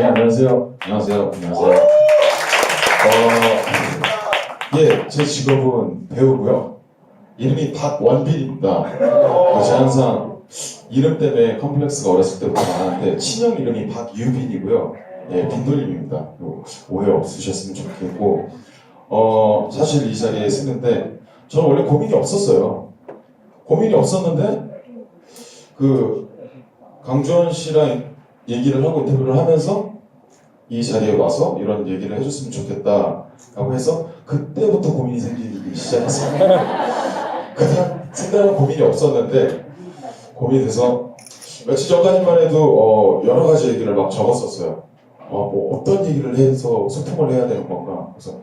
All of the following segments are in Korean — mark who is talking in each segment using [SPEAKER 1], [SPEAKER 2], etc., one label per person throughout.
[SPEAKER 1] 네, 안녕하세요. 안녕하세요. 안녕하세요. 예, 제 직업은 배우고요. 이름이 박원빈입니다. 제가 항상 이름 때문에 컴플렉스가 어렸을 때부터 많았는데 친형 이름이 박유빈이고요. 예, 빈돌림입니다. 오해 없으셨으면 좋겠고 사실 이 자리에 쓰는데 저는 원래 고민이 없었어요. 고민이 없었는데 강주원 씨랑 얘기를 하고 인터뷰를 하면서 이 자리에 와서 이런 얘기를 해줬으면 좋겠다라고 해서 그때부터 고민이 생기기 시작했어요. 그냥 생각은 고민이 없었는데 고민이 돼서 며칠 전까지만 해도 여러 가지 얘기를 막 적었었어요. 뭐 어떤 얘기를 해서 소통을 해야 되는 건가. 그래서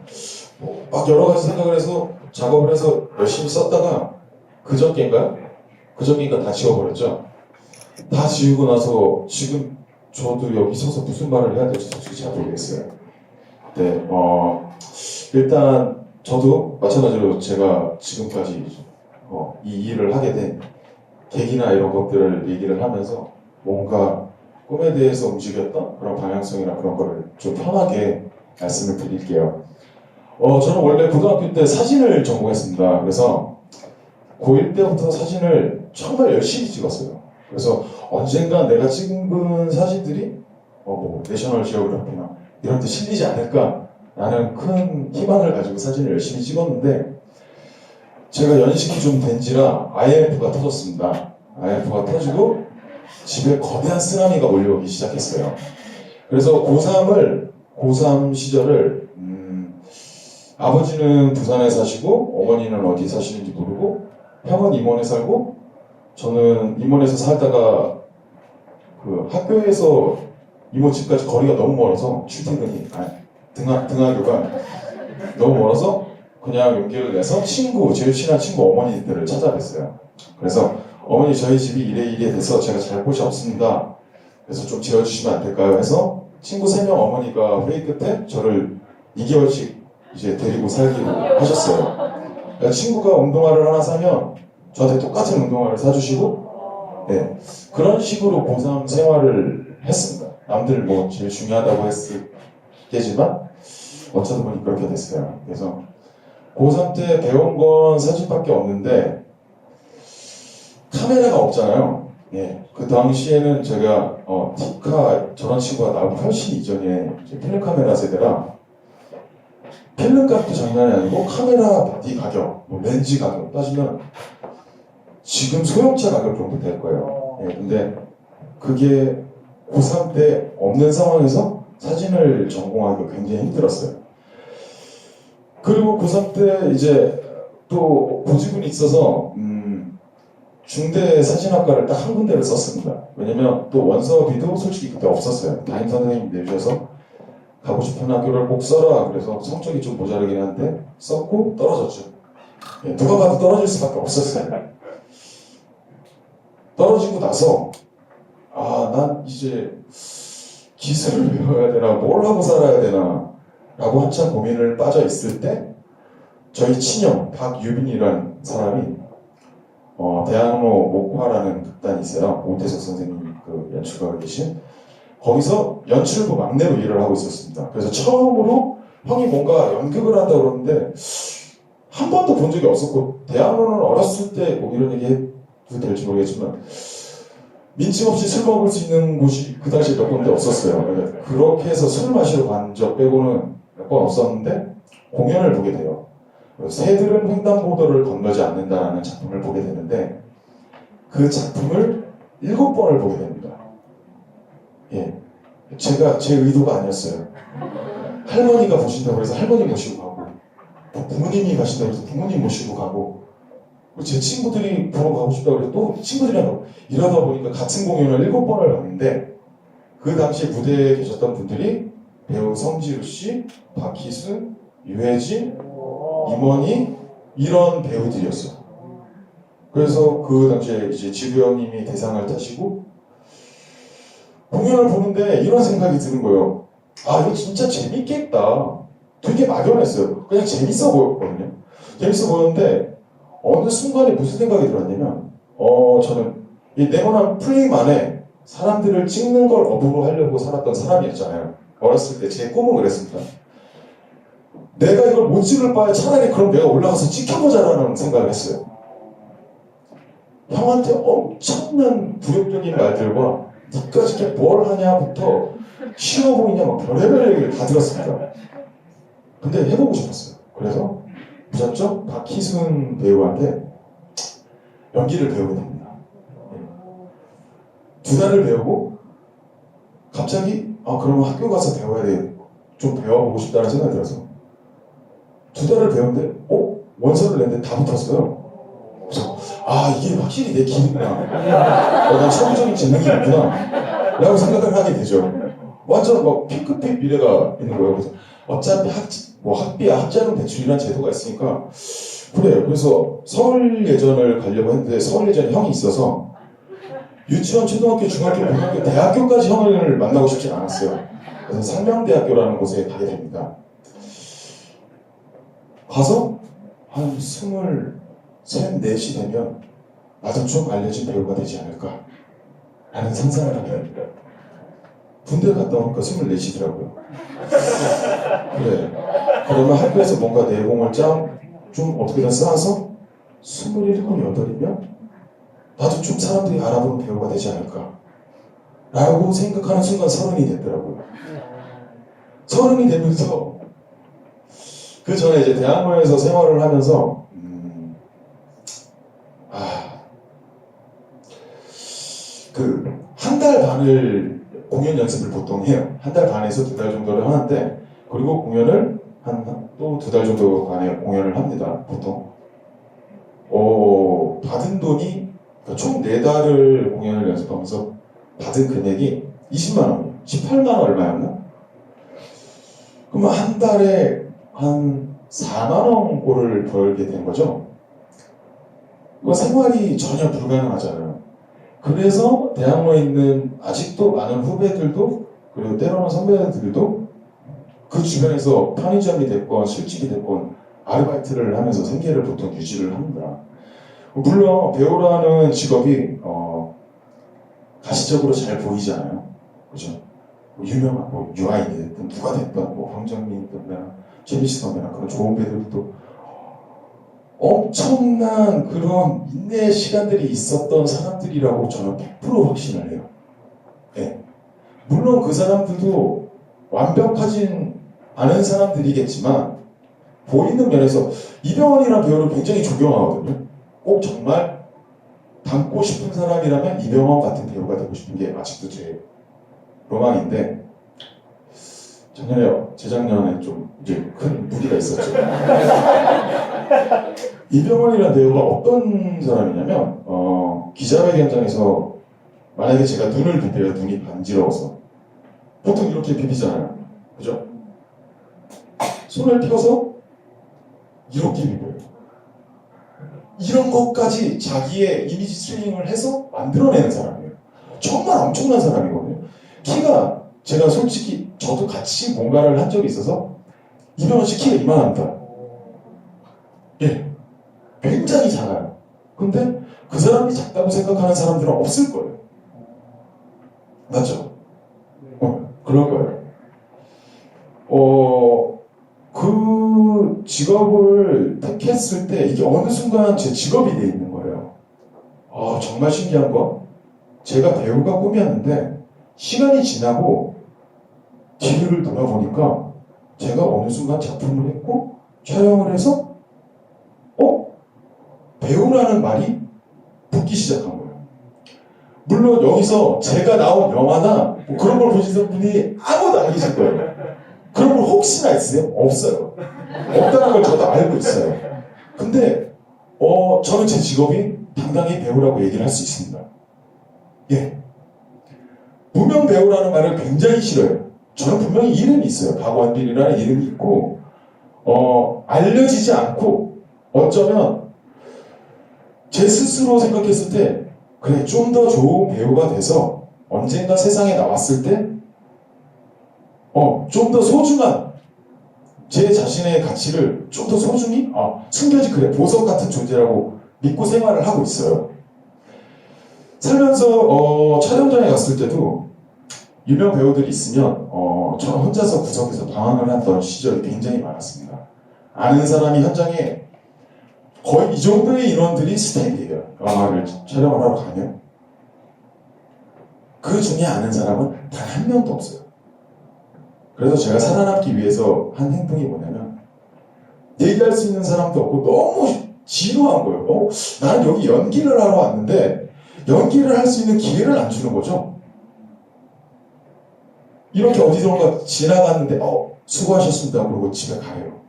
[SPEAKER 1] 막 여러 가지 생각을 해서 작업을 해서 열심히 썼다가 그저께인가 다 지워버렸죠. 다 지우고 나서 지금 저도 여기 서서 무슨 말을 해야 될지 솔직히 잘 모르겠어요. 네, 일단 저도 마찬가지로 제가 지금까지 이 일을 하게 된 계기나 이런 것들을 얘기를 하면서 뭔가 꿈에 대해서 움직였던 그런 방향성이나 그런 거를 좀 편하게 말씀을 드릴게요. 저는 원래 고등학교 때 사진을 전공했습니다. 그래서 고1 때부터 사진을 정말 열심히 찍었어요. 그래서 언젠가 내가 찍은 사진들이 뭐 내셔널 지오그래피나 이런 데 실리지 않을까라는 큰 희망을 가지고 사진을 열심히 찍었는데 제가 연식이 좀 된지라 IMF가 터졌습니다. IMF가 터지고 집에 거대한 쓰나미가 몰려오기 시작했어요. 그래서 고3 시절을 아버지는 부산에 사시고 어머니는 어디 사시는지 모르고 형은 임원에 살고 저는 임원에서 살다가 학교에서 이모 집까지 거리가 너무 멀어서 출퇴근이 등하교가 너무 멀어서 그냥 용기를 내서 제일 친한 친구 어머니들을 찾아뵀어요. 그래서 어머니 저희 집이 이래 돼서 제가 잘 곳이 없습니다. 그래서 좀 지어주시면 안 될까요? 해서 친구 3명 어머니가 회의 끝에 저를 2개월씩 이제 데리고 살기로 하셨어요. 그러니까 친구가 운동화를 하나 사면 저한테 똑같은 운동화를 사주시고 네, 그런 식으로 고3 생활을 했습니다. 남들 뭐 제일 중요하다고 했겠지만 어쩌다 보니 그렇게 됐어요. 그래서 고3 때 배운 건 사진밖에 없는데 카메라가 없잖아요. 예, 그 당시에는 제가 디카 저런 친구가 나오고 훨씬 이전에 필름 카메라 세대라 필름 값도 장난이 아니고 카메라 바디 가격, 뭐 렌즈 가격 따지면 지금 소형차 가격 정도 될 거예요. 예, 근데 그게 고3 때 없는 상황에서 사진을 전공하기가 굉장히 힘들었어요. 그리고 고3 때 이제 또 고지분이 있어서 중대 사진학과를 딱 한 군데를 썼습니다. 왜냐면 또 원서비도 솔직히 그때 없었어요. 담임 선생님이 내주셔서 가고 싶은 학교를 꼭 써라. 그래서 성적이 좀 모자르긴 한데 썼고 떨어졌죠. 예, 누가 봐도 떨어질 수밖에 없었어요. 떨어지고 나서 난 이제 기술을 배워야 되나 뭘 하고 살아야 되나 라고 한참 고민을 빠져 있을 때 저희 친형 박유빈이라는 사람이 대학로 목화라는 극단이 있어요. 오태석 선생님이 연출가가 계신 거기서 연출부 막내로 일을 하고 있었습니다. 그래서 처음으로 형이 뭔가 연극을 한다고 그러는데 한 번도 본 적이 없었고 대학로는 어렸을 때 뭐 이런 얘기 해도 될지 모르겠지만 민증 없이 술 먹을 수 있는 곳이 그 당시에 몇 군데 없었어요. 그렇게 해서 술 마시러 간 적 빼고는 몇 번 없었는데 공연을 보게 돼요. 새들은 횡단보도를 건너지 않는다라는 작품을 보게 되는데 그 작품을 7번을 보게 됩니다. 예, 제 의도가 아니었어요. 할머니가 보신다고 해서 할머니 모시고 가고 부모님이 가신다고 해서 부모님 모시고 가고 제 친구들이 보러 가고 싶다고 해서 또 친구들이랑 가고 이러다 보니까 같은 공연을 7번을 갔는데 그 당시 무대에 계셨던 분들이 배우 성지우 씨, 박희순, 유해진, 임원희 이런 배우들이었어요. 그래서 그 당시에 이제 지구 형님이 대상을 타시고 공연을 보는데 이런 생각이 드는 거예요. 이거 진짜 재밌겠다. 되게 막연했어요. 그냥 재밌어 보였거든요. 재밌어 보였는데 어느 순간에 무슨 생각이 들었냐면 저는 이 네모난 프레임 안에 사람들을 찍는 걸 업으로 하려고 살았던 사람이었잖아요. 어렸을 때 제 꿈은 그랬습니다. 내가 이걸 못 찍을 바에 차라리 그럼 내가 올라가서 찍혀보자라는 생각을 했어요. 형한테 엄청난 부력적인 말들과 니가 저게 뭘 하냐부터 쉬워 보이냐 막 별의별 얘기를 다 들었습니다. 근데 해보고 싶었어요. 그래서 무작정 박희순 배우한테 연기를 배우게 됩니다. 2달을 배우고 갑자기 그러면 학교 가서 배워야 돼. 좀 배워보고 싶다는 생각이 들어서 2달을 배웠는데 원서를 냈는데 다 붙었어요. 그래서 이게 확실히 내 길이구나. 난 서구적인 재능이 있구나 라고 생각을 하게 되죠. 완전 막 핑크빛 미래가 있는 거예요. 그래서 어차피 학비야 학자금 대출이라는 제도가 있으니까 그래요. 그래서 서울예전을 가려고 했는데 서울예전에 형이 있어서 유치원, 초등학교, 중학교, 고등학교, 대학교까지 형을 만나고 싶지 않았어요. 그래서 상명대학교라는 곳에 가게 됩니다. 가서 한 23, 4시 되면 나도 좀 알려진 배우가 되지 않을까 라는 상상을 하게 됩니다. 군대 갔다 오니까 24시더라고요. 그래. 그러면 학교에서 뭔가 내공을 좀 어떻게든 쌓아서 27, 8이면 나도 좀 사람들이 알아보는 배우가 되지 않을까 라고 생각하는 순간 30이 됐더라고요. 30이 되면서 그 전에 이제 대학로에서 생활을 하면서 한 달 반을 공연 연습을 보통 해요. 한 달 반에서 2달 정도를 하는데 그리고 공연을 또 2달 정도 만에 공연을 합니다. 보통 받은 돈이 총 4달을 공연을 연습하면서 받은 금액이 20만 원이에요. 18만 원 얼마였나? 그러면 한 달에 한 4만 원 꼴을 벌게 된 거죠. 생활이 전혀 불가능하잖아요. 그래서 대학로에 있는 아직도 많은 후배들도 그리고 때로는 선배들도 그 주변에서 편의점이 됐건 술집이 됐건 아르바이트를 하면서 생계를 보통 유지를 합니다. 물론 배우라는 직업이 가시적으로 잘 보이잖아요. 그죠? 유명한 유아인이 됐든 누가 됐든 황정민이든 최민식 선배나 그런 좋은 배우들도 엄청난 그런 인내의 시간들이 있었던 사람들이라고 저는 100% 확신을 해요. 네. 물론 그 사람들도 완벽하진 않은 사람들이겠지만 보이는 면에서 이병헌이라는 배우를 굉장히 존경하거든요. 꼭 정말 닮고 싶은 사람이라면 이병헌 같은 배우가 되고 싶은 게 아직도 제 로망인데 재작년에 좀 이제 큰 무리가 있었죠. 이병헌이라는 배우가 어떤 사람이냐면 기자회견장에서 만약에 제가 눈을 비벼요. 눈이 반지러워서 보통 이렇게 비비잖아요. 그죠? 손을 펴서 이렇게 비벼요. 이런 것까지 자기의 이미지 트레이닝을 해서 만들어내는 사람이에요. 정말 엄청난 사람이거든요. 키가 제가 솔직히 저도 같이 뭔가를 한 적이 있어서 이병헌 씨 키가 이만합니다. 예, 굉장히 작아요. 근데 그 사람이 작다고 생각하는 사람들은 없을 거예요. 맞죠? 그럴 거예요. 그 직업을 택했을 때 이게 어느 순간 제 직업이 돼 있는 거예요. 정말 신기한 건 제가 배우가 꿈이었는데 시간이 지나고 뒤를 돌아보니까 제가 어느 순간 작품을 했고 촬영을 해서 배우라는 말이 붙기 시작한 거예요. 물론 여기서 제가 나온 영화나 그런 걸 보시는 분이 아무도 안 계실 거예요. 그런 걸 혹시나 있어요? 없어요. 없다는 걸 저도 알고 있어요. 근데 저는 제 직업이 당당히 배우라고 얘기를 할 수 있습니다. 예. 무명 배우라는 말을 굉장히 싫어요. 저는 분명히 이름이 있어요. 박원빈이라는 이름이 있고 알려지지 않고 어쩌면 제 스스로 생각했을 때 그래 좀 더 좋은 배우가 돼서 언젠가 세상에 나왔을 때 좀 더 소중한 제 자신의 가치를 좀 더 소중히 숨겨진 그래 보석 같은 존재라고 믿고 생활을 하고 있어요. 살면서 촬영장에 갔을 때도 유명 배우들이 있으면 저 혼자서 구석에서 방황을 했던 시절이 굉장히 많았습니다. 아는 사람이 현장에 거의 이 정도의 인원들이 스텝이에요. 영화를 촬영을 하러 가면 그 중에 아는 사람은 단 한 명도 없어요. 그래서 제가 살아남기 위해서 한 행동이 뭐냐면 얘기할 수 있는 사람도 없고 너무 지루한 거예요. 나는 여기 연기를 하러 왔는데 연기를 할 수 있는 기회를 안 주는 거죠. 이렇게 어디선가 지나갔는데 수고하셨습니다 그러고 집에 가요.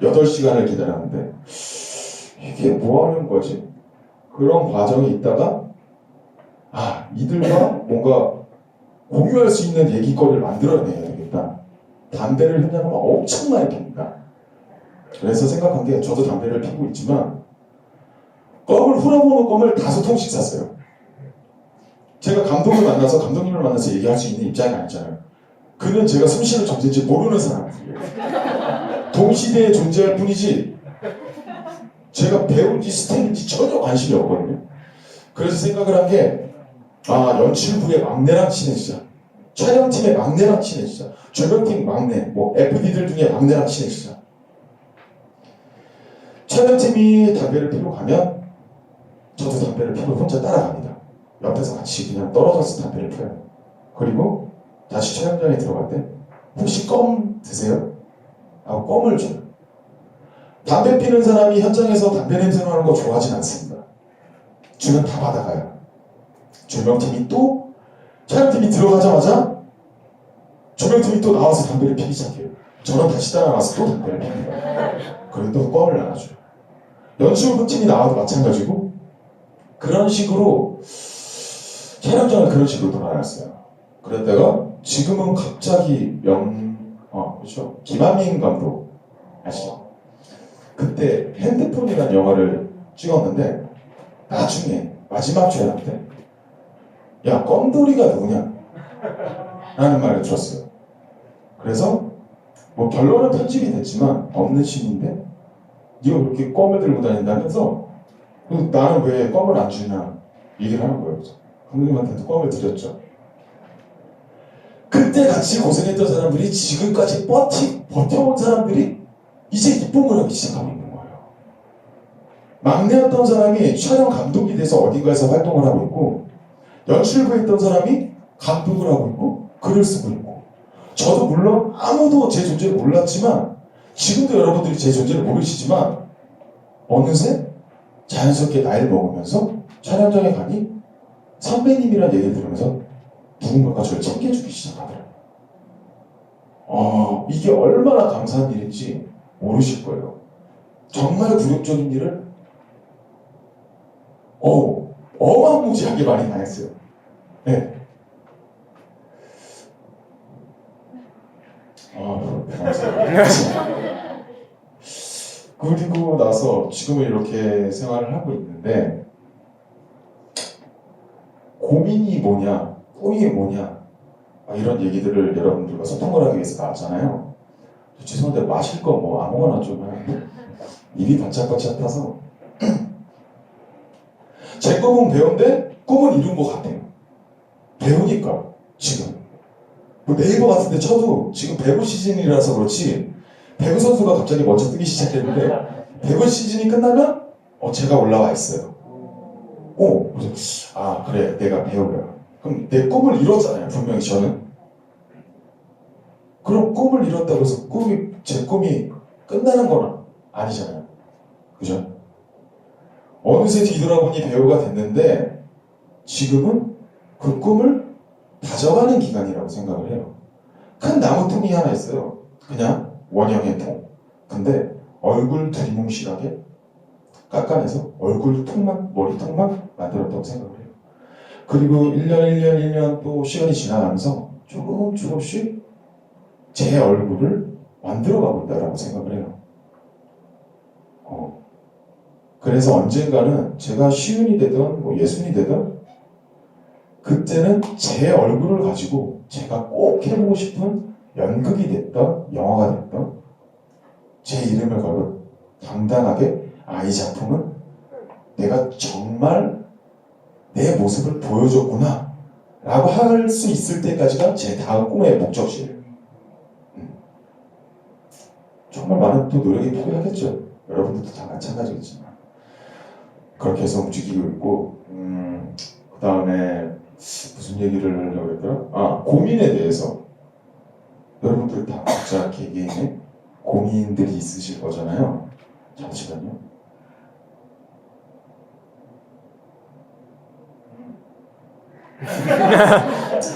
[SPEAKER 1] 8시간을 기다렸는데 이게 뭐 하는 거지? 그런 과정이 있다가 이들과 뭔가 공유할 수 있는 얘기거리를 만들어내야 되겠다. 담배를 현장하면 엄청 많이 핍니다. 그래서 생각한 게 저도 담배를 피고 있지만 껌을 후라보는 껌을 5통씩 샀어요. 제가 감독을 만나서 감독님을 만나서 얘기할 수 있는 입장이 아니잖아요. 그는 제가 숨쉬는 존재인지 모르는 사람이에요. 동시대에 존재할 뿐이지 제가 배우인지 스텝인지 전혀 관심이 없거든요. 그래서 생각을 한 게 연출부의 막내랑 친해지자. 촬영팀의 막내랑 친해지자. 조명팀 막내, FD들 중에 막내랑 친해지자. 촬영팀이 담배를 피러 가면 저도 담배를 피고 혼자 따라갑니다. 옆에서 같이 그냥 떨어져서 담배를 펴요. 그리고 다시 촬영장에 들어갈 때 혹시 껌 드세요? 하고 껌을 줘요. 담배 피는 사람이 현장에서 담배 냄새 나는 거 좋아하진 않습니다. 주면 다 받아가요. 조명팀이 또 촬영팀이 들어가자마자 조명팀이 또 나와서 담배를 피기 시작해요. 저는 다시 따라가서 또 담배를 핍니다. 그리고 또 껌을 나눠줘요. 연출부팀이 나와도 마찬가지고 그런 식으로 촬영장을 그런 식으로 돌아다녔어요. 그랬다가 지금은 갑자기 그렇죠. 김한민 감독 아시죠? 그때 핸드폰이라는 영화를 찍었는데 나중에 마지막 촬영 때 야 껌돌이가 누구냐? 라는 말을 들었어요. 그래서 결론은 편집이 됐지만 없는 신인데 네가 그렇게 껌을 들고 다닌다면서 나는 왜 껌을 안 주냐 얘기를 하는 거예요. 감독님한테도 껌을 드렸죠. 그때 같이 고생했던 사람들이 지금까지 버텨온 사람들이 이제 입봉을 하기 시작하고 있는 거예요. 막내였던 사람이 촬영 감독이 돼서 어딘가에서 활동을 하고 있고 연출부에 있던 사람이 감독을 하고 있고 글을 쓰고 있고 저도 물론 아무도 제 존재를 몰랐지만 지금도 여러분들이 제 존재를 모르시지만 어느새 자연스럽게 나이를 먹으면서 촬영장에 가니 선배님이란 얘기를 들으면서 누군가가 저를 챙겨주기 시작하더라고요. 이게 얼마나 감사한 일인지 모르실 거예요. 정말 굴욕적인 일을 어마무지하게 많이 당했어요. 네. 감사해요. 그리고 나서 지금은 이렇게 생활을 하고 있는데 고민이 뭐냐, 꿈이 뭐냐 이런 얘기들을 여러분들과 소통을 하기 위해서 나왔잖아요. 죄송한데 마실 거 아무거나 좀 입이 바짝바짝 타서 제 꿈은 배우인데 꿈은 이룬 것 같아요. 배우니까 지금 네이버 같은 데 쳐도 지금 배구 시즌이라서 그렇지 배구 선수가 갑자기 먼저 뜨기 시작했는데 배구 시즌이 끝나면 제가 올라와 있어요. 그래서 그래 내가 배우야. 그럼 내 꿈을 이뤘잖아요. 분명히 저는. 그럼 꿈을 이뤘다고 해서 제 꿈이 끝나는 건 아니잖아요. 그죠? 어느새 뒤돌아보니 배우가 됐는데 지금은 그 꿈을 다져가는 기간이라고 생각을 해요. 큰 나무통이 하나 있어요. 그냥 원형의 통. 근데 얼굴 두리뭉실하게 깎아내서 얼굴 통만, 머리통만 만들었다고 생각을 해요. 그리고 1년 또 시간이 지나가면서 조금씩 제 얼굴을 만들어가고 있다라고 생각을 해요. 그래서 언젠가는 제가 시윤이 되든 예순이 되든 그때는 제 얼굴을 가지고 제가 꼭 해보고 싶은 연극이 됐던 영화가 됐던 제 이름을 걸고 당당하게 이 작품은 내가 정말 내 모습을 보여줬구나 라고 할 수 있을 때까지가 제 다음 꿈의 목적지예요. 정말 많은 또 노력이 필요하겠죠. 여러분들도 다 마찬가지겠지만 그렇게 해서 움직이고 있고 그 다음에 무슨 얘기를 하려고 했더라? 고민에 대해서 여러분들 다 각자 개개인의 고민들이 있으실 거잖아요. 잠시만요.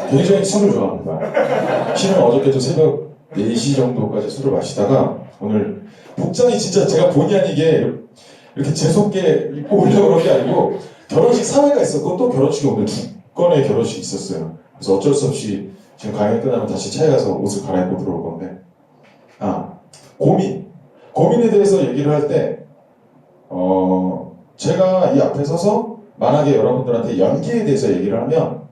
[SPEAKER 1] 굉장히 술을 좋아합니다. 실은 어저께도 새벽 4시 정도까지 술을 마시다가 오늘 복장이 진짜 제가 본의 아니게 이렇게 재수없게 입고 오려고 그런 게 아니고 결혼식 사회가 있었고 또 결혼식이 오늘 2건의 결혼식이 있었어요. 그래서 어쩔 수 없이 지금 강연 끝나면 다시 차에 가서 옷을 갈아입고 들어올 건데 고민에 대해서 얘기를 할 때 제가 이 앞에 서서 만약에 여러분들한테 연기에 대해서 얘기를 하면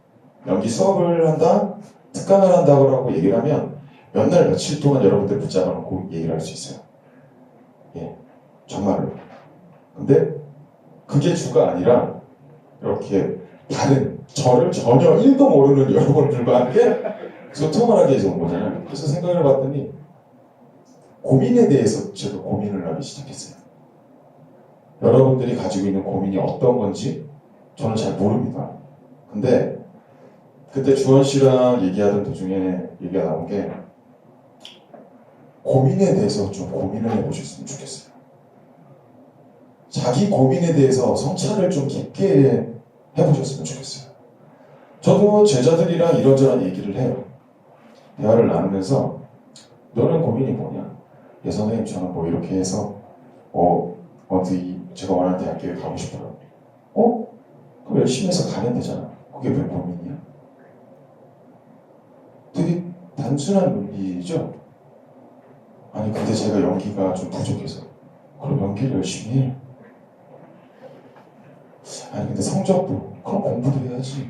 [SPEAKER 1] 연기 수업을 한다, 특강을 한다고 얘기를 하면 몇 날 며칠 동안 여러분들 붙잡아 놓고 얘기를 할 수 있어요. 예, 정말로. 근데 그게 주가 아니라 이렇게 다른 저를 전혀 1도 모르는 여러분들과 함께 소통을 하기 위해서 온 거잖아요. 그래서 생각을 해봤더니 고민에 대해서 제가 고민을 하기 시작했어요. 여러분들이 가지고 있는 고민이 어떤 건지 저는 잘 모릅니다. 근데 그때 주원 씨랑 얘기하던 도중에 얘기가 나온 게 고민에 대해서 좀 고민을 해보셨으면 좋겠어요. 자기 고민에 대해서 성찰을 좀 깊게 해보셨으면 좋겠어요. 저도 제자들이랑 이런저런 얘기를 해요. 대화를 나누면서 너는 고민이 뭐냐? 예 선생님 저는 뭐 이렇게 해서 어디 제가 원하는 대학교에 가고 싶어요. 그럼 열심히 해서 가면 되잖아. 그게 왜 고민이야? 되게 단순한 논리죠? 아니 근데 제가 연기가 좀 부족해서. 그럼 연기를 열심히 해. 아니 근데 성적도 그럼 공부도 해야지.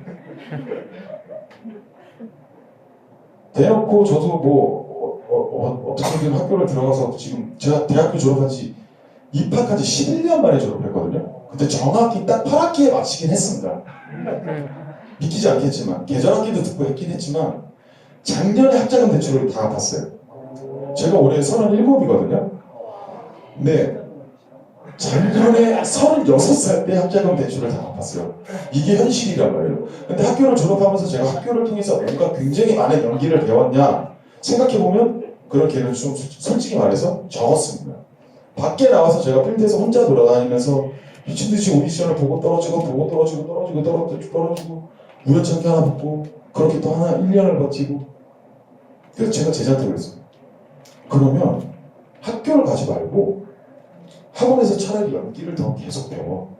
[SPEAKER 1] 대놓고 저도 뭐 어떻게든 학교를 들어가서 지금 제가 대학교 졸업한 지 입학한 지 11년 만에 졸업했거든요. 근데 정확히 딱 8학기에 마치긴 했습니다. 믿기지 않겠지만 계절학기도 듣고 했긴 했지만 작년에 학자금 대출을 다 갚았어요. 제가 올해 37이거든요. 근데 작년에 36살 때 학자금 대출을 다 갚았어요. 이게 현실이란 말이에요. 근데 학교를 졸업하면서 제가 학교를 통해서 뭔가 굉장히 많은 연기를 배웠냐 생각해보면 그런 기회는 좀 솔직히 말해서 적었습니다. 밖에 나와서 제가 필드에서 혼자 돌아다니면서 미친듯이 오디션을 보고 떨어지고 우연찮게 하나 붙고 그렇게 또 하나 1년을 버티고 그래서 제가 제자한테 그랬어요. 그러면 학교를 가지 말고 학원에서 차라리 연기를 더 계속 배워.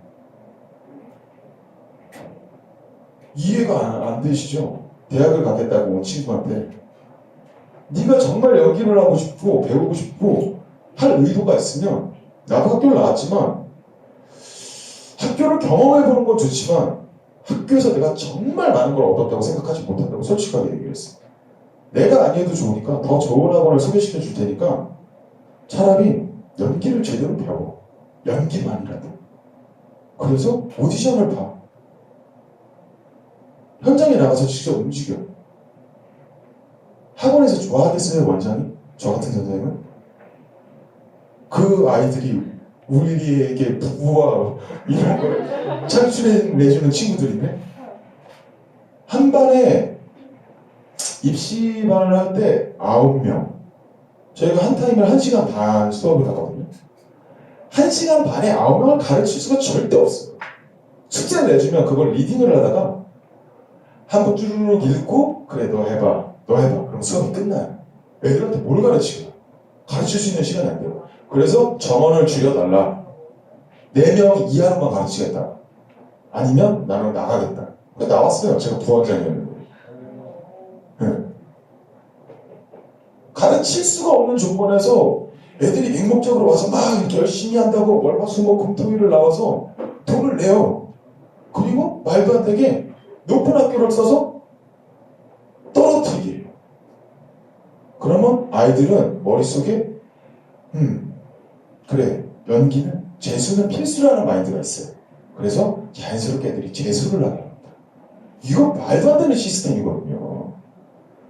[SPEAKER 1] 이해가 안 되시죠? 대학을 가겠다고 온 친구한테 네가 정말 연기를 하고 싶고 배우고 싶고 할 의도가 있으면 나도 학교를 나왔지만 학교를 경험해보는 건 좋지만 학교에서 내가 정말 많은 걸 얻었다고 생각하지 못한다고 솔직하게 얘기했어요. 내가 아니어도 좋으니까 더 좋은 학원을 소개시켜 줄 테니까 차라리 연기를 제대로 배워. 연기만이라도. 그래서 오디션을 봐. 현장에 나가서 직접 움직여. 학원에서 좋아하겠어요, 원장이? 저 같은 선생님은? 그 아이들이 우리에게 부와 이런 걸 창출해내주는 친구들인데 한 반에 입시반을 할 때 9명 저희가 한 타임을 1시간 반 수업을 하거든요. 1시간 반에 9명을 가르칠 수가 절대 없어요. 숙제를 내주면 그걸 리딩을 하다가 한번 쭈르륵 읽고 그래 너 해봐 그럼 수업이 끝나요. 애들한테 뭘 가르치고 가르칠 수 있는 시간이 안 돼요. 그래서 정원을 줄여달라. 4명 이하로만 가르치겠다. 아니면 나는 나가겠다. 근데 나왔어요. 제가 부원장이었는데. 네. 가르칠 수가 없는 조건에서 애들이 맹목적으로 와서 막 이렇게 열심히 한다고 월화수목금토일을 나와서 돈을 내요. 그리고 말도 안 되게 높은 학교를 써서 떨어뜨리게 해요. 그러면 아이들은 머릿속에 그래 연기는 재수는 필수라는 마인드가 있어요. 그래서 자연스럽게 애들이 재수를 하게 합니다. 이거 말도 안 되는 시스템이거든요.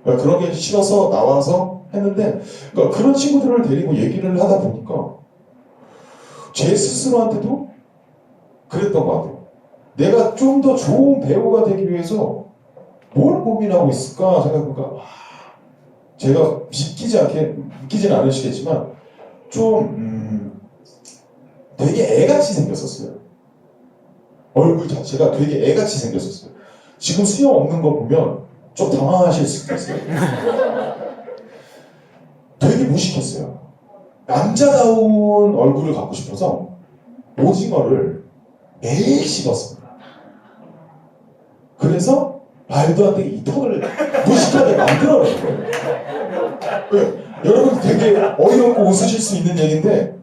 [SPEAKER 1] 그러니까 그런 게 싫어서 나와서 했는데, 그러니까 그런 친구들을 데리고 얘기를 하다 보니까 제 스스로한테도 그랬던 것 같아요. 내가 좀 더 좋은 배우가 되기 위해서 뭘 고민하고 있을까 생각해보니까 제가 믿기진 않으시겠지만 좀 되게 애같이 생겼었어요. 얼굴 자체가 되게 애같이 생겼었어요. 지금 수염 없는 거 보면 좀 당황하실 수도 있어요. 되게 무식했어요. 남자다운 얼굴을 갖고 싶어서 오징어를 매일 씹었습니다. 그래서 말도 안 되게 이 턱을 무식하게 만들어낸 거예요. 네, 여러분 되게 어이없고 웃으실 수 있는 얘기인데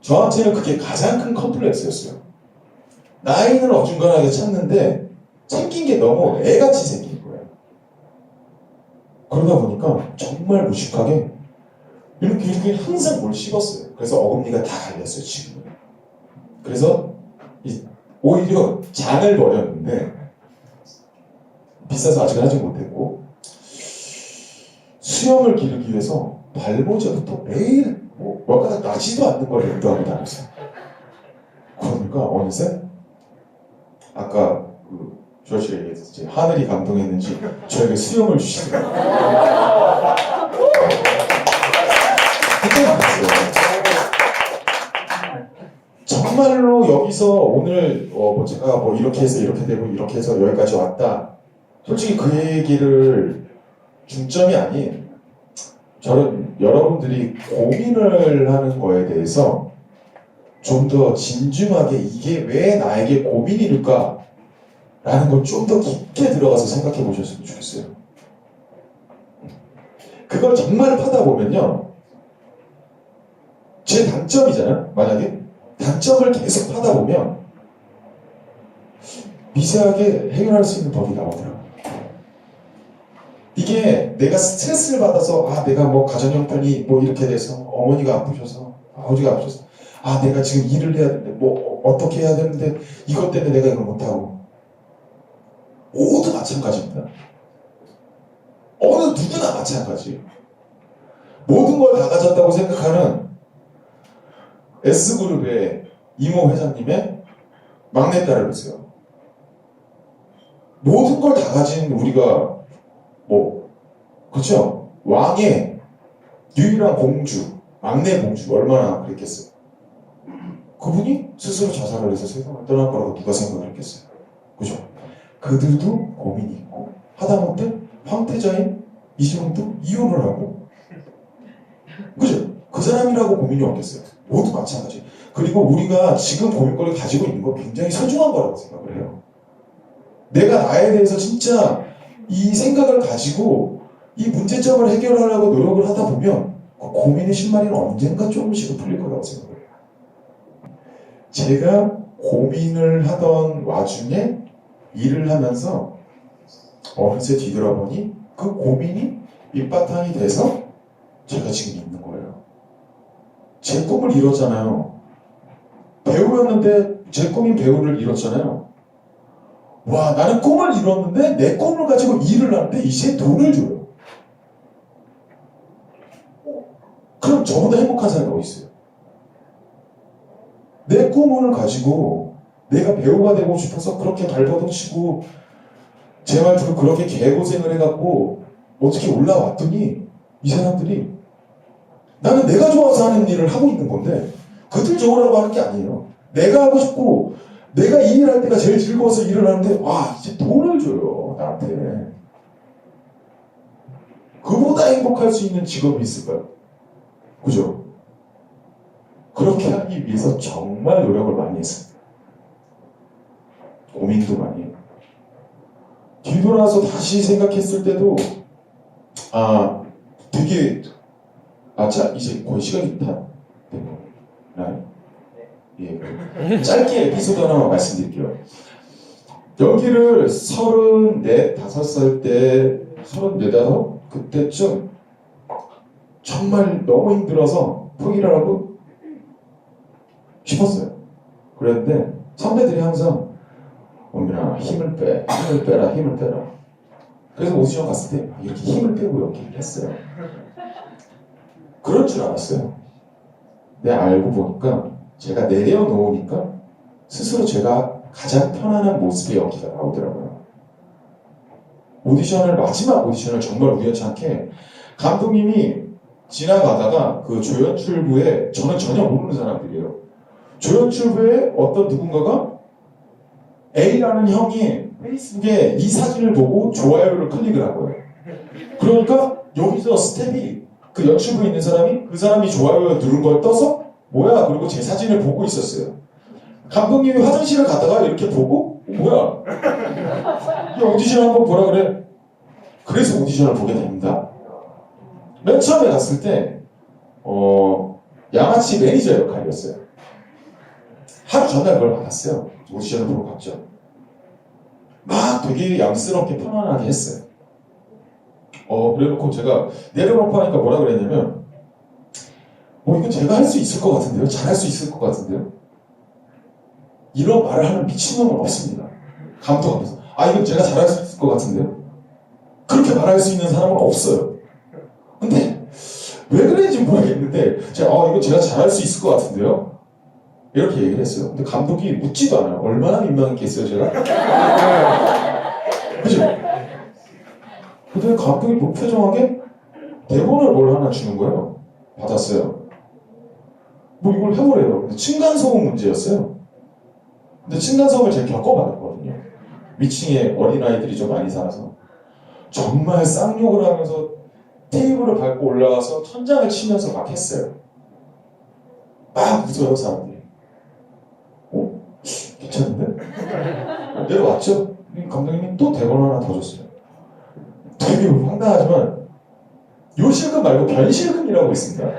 [SPEAKER 1] 저한테는 그게 가장 큰 컴플렉스였어요. 나이는 어중간하게 찾는데 생긴 게 너무 애같이 생긴 거예요. 그러다 보니까 정말 무식하게 이렇게 항상 뭘 씹었어요. 그래서 어금니가 다 갈렸어요, 지금은. 그래서 오히려 장을 버렸는데 비싸서 아직 하지 못했고 수염을 기르기 위해서 발모제부터 매일 몇 가닥 나지도 않는 걸 연구하고 다녔어요. 그러니까 어느새 아까 조아씨가 얘기했듯이 하늘이 감동했는지 저에게 수염을 주시더라고요. 그때 봤어요. 정말로 여기서 오늘 제가 이렇게 해서 이렇게 되고 이렇게 해서 여기까지 왔다. 솔직히 그 얘기를 중점이 아닌 저는 여러분들이 고민을 하는 거에 대해서 좀 더 진중하게 이게 왜 나에게 고민일까? 라는 걸 좀 더 깊게 들어가서 생각해 보셨으면 좋겠어요. 그걸 정말 파다 보면요. 제 단점이잖아요. 만약에 단점을 계속 파다 보면 미세하게 해결할 수 있는 법이 나오더라고요. 이게 내가 스트레스를 받아서 내가 가정형편이 이렇게 돼서 어머니가 아프셔서 아버지가 아프셔서 내가 지금 일을 해야 되는데 어떻게 해야 되는데 이것 때문에 내가 이걸 못하고 모두 마찬가지입니다. 어느 누구나 마찬가지. 모든 걸 다 가졌다고 생각하는 S그룹의 이모 회장님의 막내딸을 보세요. 모든 걸 다 가진 우리가 그렇죠? 왕의 유일한 공주, 막내 공주 얼마나 그랬겠어요? 그분이 스스로 자살을 해서 세상을 떠날 거라고 누가 생각을 했겠어요? 그죠? 그들도 고민이 있고 하다못해 황태자인 이재용도 이혼을 하고 그죠? 그 사람이라고 고민이 없겠어요? 모두 마찬가지. 그리고 우리가 지금 고민거리를 가지고 있는 거 굉장히 소중한 거라고 생각을 해요. 내가 나에 대해서 진짜 이 생각을 가지고 이 문제점을 해결하려고 노력을 하다 보면 그 고민의 실마리는 언젠가 조금씩은 풀릴 거라고 생각을 해요. 제가 고민을 하던 와중에 일을 하면서 어느새 뒤돌아보니 그 고민이 밑바탕이 돼서 제가 지금 있는 거예요. 제 꿈을 이뤘잖아요. 배우였는데 제 꿈인 배우를 이뤘잖아요. 와, 나는 꿈을 이뤘는데 내 꿈을 가지고 일을 하는데 이제 돈을 줘요. 그럼 저보다 행복한 사람이 어디 있어요? 내 꿈을 가지고 내가 배우가 되고 싶어서 그렇게 발버둥 치고 제 말대로 그렇게 개고생을 해갖고 어떻게 올라왔더니 이 사람들이 나는 내가 좋아서 하는 일을 하고 있는 건데 그들 좋으라고 하는 게 아니에요. 내가 하고 싶고 내가 이 일할 때가 제일 즐거워서 일을 하는데 이제 돈을 줘요 나한테. 그보다 행복할 수 있는 직업이 있을까요? 그죠? 그렇게 하기 위해서 정말 노력을 많이 했습니다. 고민도 많이 해요. 뒤돌아서 다시 생각했을 때도 되게 자 이제 거의 시간이 다 된 거나요? 예, 짧게 에피소드 하나만 말씀드릴게요. 여기를 34, 5살 때 34, 그때쯤 정말 너무 힘들어서 포기를 하고 싶었어요. 그랬는데 선배들이 항상 원빈아 힘을 빼, 힘을 빼라, 힘을 빼라. 그래서 오디션 갔을 때 이렇게 힘을 빼고 연기를 했어요. 그런 줄 알았어요. 근데 알고 보니까 제가 내려놓으니까 스스로 제가 가장 편안한 모습의 연기가 나오더라고요. 마지막 오디션을 정말 우연찮게 감독님이 지나가다가 그 조연출부에 저는 전혀 모르는 사람들이에요. 조연출부에 어떤 누군가가 A라는 형이 페이스북에 이 사진을 보고 좋아요를 클릭을 한 거예요. 그러니까 여기서 스텝이 그 연출부에 있는 사람이 그 사람이 좋아요 누른 걸 떠서 뭐야? 그리고 제 사진을 보고 있었어요. 감독님이 화장실을 갔다가 이렇게 보고 뭐야? 이 오디션 한번 보라 그래. 그래서 오디션을 보게 됩니다. 맨 처음에 갔을 때 양아치 매니저 역할이었어요. 하루 전날 그걸 받았어요. 오디션을 보러 갔죠. 막 되게 얌스럽게 편안하게 했어요. 그래놓고 제가 내려놓고 하니까 뭐라 그랬냐면 이건 제가 할 수 있을 것 같은데요? 잘할 수 있을 것 같은데요? 이런 말을 하는 미친놈은 없습니다. 감독 앞에서 이건 제가 잘할 수 있을 것 같은데요? 그렇게 말할 수 있는 사람은 없어요. 근데 왜 그랬는지 모르겠는데 이거 제가 잘할 수 있을 것 같은데요? 이렇게 얘기를 했어요. 근데 감독이 묻지도 않아요. 얼마나 민망했겠어요 제가? 그죠? 근데 감독이 무표정하게 대본을 뭘 하나 주는 거예요. 받았어요. 이걸 해보래요. 근데 층간소음 문제였어요. 근데 층간소음을 제가 겪어봤거든요. 위층에 어린아이들이 좀 많이 살아서 정말 쌍욕을 하면서 테이블을 밟고 올라가서 천장을 치면서 막 했어요. 막 웃어요 사람들이. 괜찮은데? 내려왔죠? 감독님이 또 대본 하나 더 줬어요. 되게 황당하지만 요실금 말고 변실금이라고 있습니다.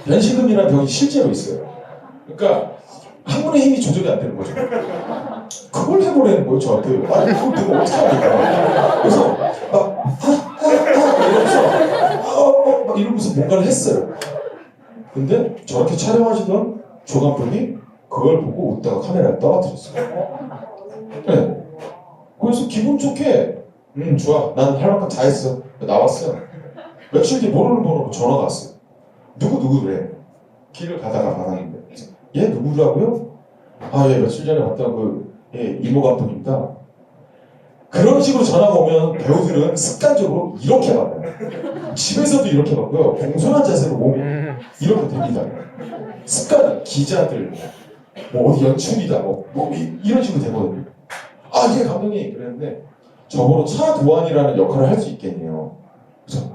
[SPEAKER 1] 변실금이라는 병이 실제로 있어요. 그러니까 항문의 힘이 조절이 안 되는 거죠. 그걸 해보라는 거예요 저한테. 그걸 내가 어떻게 합니까? 그래서 막 이러면서 뭔가를 했어요. 근데 저렇게 촬영하시던 조 감독이 그걸 보고 웃다가 카메라를 떨어뜨렸어요. 네. 그래서 기분 좋게 좋아, 난 할 만큼 다 했어. 나왔어요. 며칠 뒤에 모르는 번호로 전화가 왔어요. 누구래? 길을 가다가 받았는데 얘 누구라고요? 예, 며칠 전에 봤던 이모 감독입니다. 그런 식으로 전화가 오면 배우들은 습관적으로 이렇게 받아요. 집에서도 이렇게 받고요. 공손한 자세로 몸이 이렇게 됩니다. 습관, 기자들, 어디 연출이다, 이런 식으로 되거든요. 예, 감독님 그랬는데 저보고 차도환이라는 역할을 할 수 있겠네요. 그래서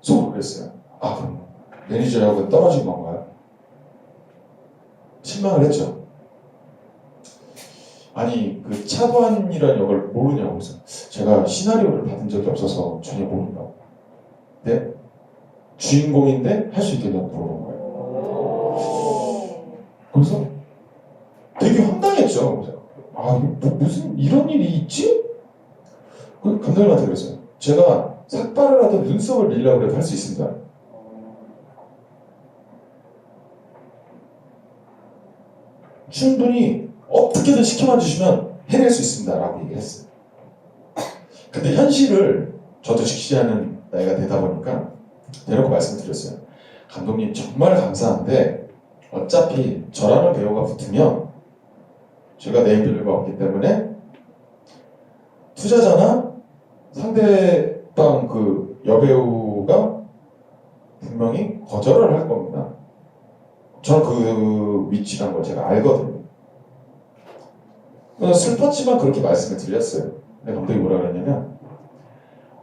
[SPEAKER 1] 속으로 그랬어요. 그럼 매니저하고 떨어진 건가요? 실망을 했죠. 그 차도환이라는 역을 모르냐고. 그래서 제가 시나리오를 받은 적이 없어서 전혀 모른다고. 근데 주인공인데 할 수 있겠냐고 물어본 거예요. 그래서 되게 황당했죠. 그래서 무슨 이런 일이 있지? 그 감독님한테 그랬어요. 제가 삭발을 하든 눈썹을 밀려고 해도 할 수 있습니다. 충분히 어떻게든 시켜만 주시면 해낼 수 있습니다 라고 얘기를 했어요. 근데 현실을 저도 직시하는 나이가 되다 보니까 대놓고 말씀드렸어요. 감독님 정말 감사한데 어차피 저라는 배우가 붙으면 제가 네임밸류가 없기 때문에 투자자나 상대방 그 여배우가 분명히 거절을 할 겁니다. 저는 그 위치란 걸 제가 알거든요. 슬펐지만 그렇게 말씀을 드렸어요. 근데 감독이 뭐라 그랬냐면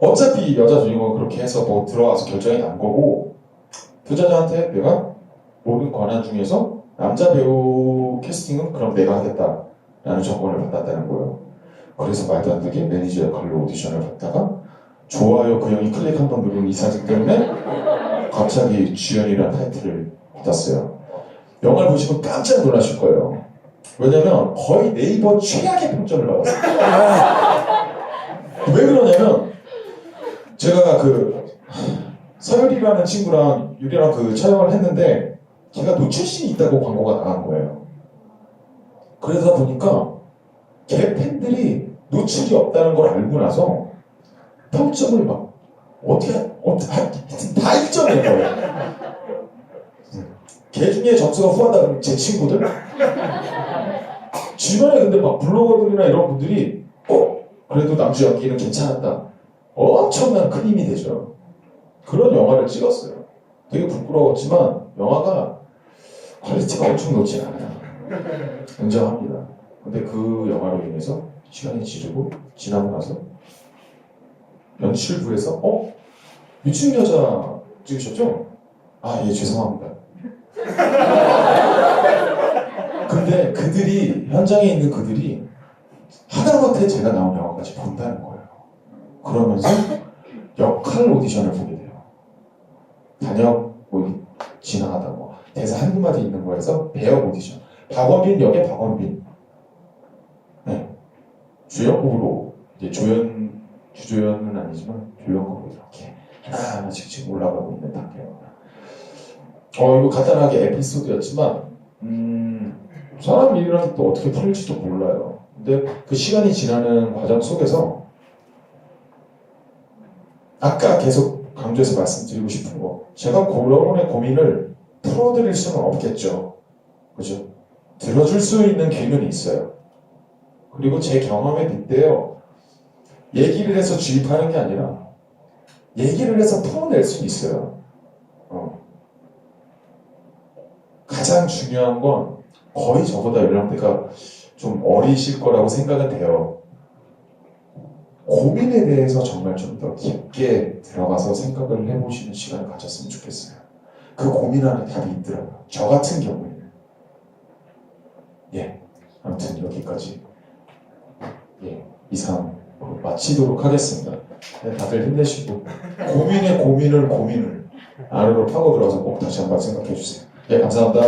[SPEAKER 1] 어차피 여자 주인공은 그렇게 해서 들어가서 결정이 난 거고 투자자한테 내가 모든 권한 중에서 남자 배우 캐스팅은 그럼 내가 하겠다라는 조건을 받았다는 거예요. 그래서 말도 안 되게 매니저 역할로 오디션을 받다가 좋아요 그 형이 클릭 한번 누른 이 사진 때문에 갑자기 주연이라는 타이틀을 받았어요. 영화를 보시면 깜짝 놀라실 거예요. 왜냐면 거의 네이버 최악의 평점을 받았어요. 왜 그러냐면 제가 서율이라는 친구랑 유리랑 촬영을 했는데 걔가 노출신이 있다고 광고가 나간 거예요. 그러다 보니까 걔 팬들이 노출이 없다는 걸 알고 나서 평점을 막 하여튼 다 1점인 거예요. 걔 중에 점수가 후하다 그러면 제 친구들 주변에 근데 막 블로거들이나 이런 분들이 그래도 남주 연기는 괜찮았다. 엄청난 큰 힘이 되죠. 그런 영화를 찍었어요. 되게 부끄러웠지만 영화가 퀄리티가 엄청 높진 않아요. 인정합니다. 근데 그 영화로 인해서 시간이 지나고 나서 연출부에서 미친 여자 찍으셨죠? 아, 예, 죄송합니다. 근데 현장에 있는 그들이 하다못해 제가 나온 영화까지 본다는 거예요. 그러면서 역할 오디션을 보게 돼요. 단역 지나가다 대사 한두 마디 있는 거에서 배역 오디션. 박원빈 역의 박원빈. 네. 주연급으로 이제 주조연은 아니지만 조연급으로 이렇게 하나하나씩 지금 올라가고 있는 단계입니다. 이거 간단하게 에피소드였지만 사람 일이라는 또 어떻게 풀릴지도 몰라요. 근데 그 시간이 지나는 과정 속에서 아까 계속 강조해서 말씀드리고 싶은 거, 제가 여러분의 고민을 풀어드릴 수는 없겠죠. 그죠? 들어줄 수 있는 귀는 있어요. 그리고 제 경험에 빗대어 얘기를 해서 주입하는 게 아니라 얘기를 해서 풀어낼 수 있어요. 가장 중요한 건 거의 저보다 연령대가 좀 어리실 거라고 생각은 돼요. 고민에 대해서 정말 좀 더 깊게 들어가서 생각을 해보시는 시간을 가졌으면 좋겠어요. 그 고민 안에 답이 있더라고요. 저 같은 경우에는. 예, 아무튼 여기까지 이상 마치도록 하겠습니다. 네, 다들 힘내시고 고민의 고민을 안으로 파고 들어가서 꼭 다시 한번 생각해 주세요. 예, 감사합니다.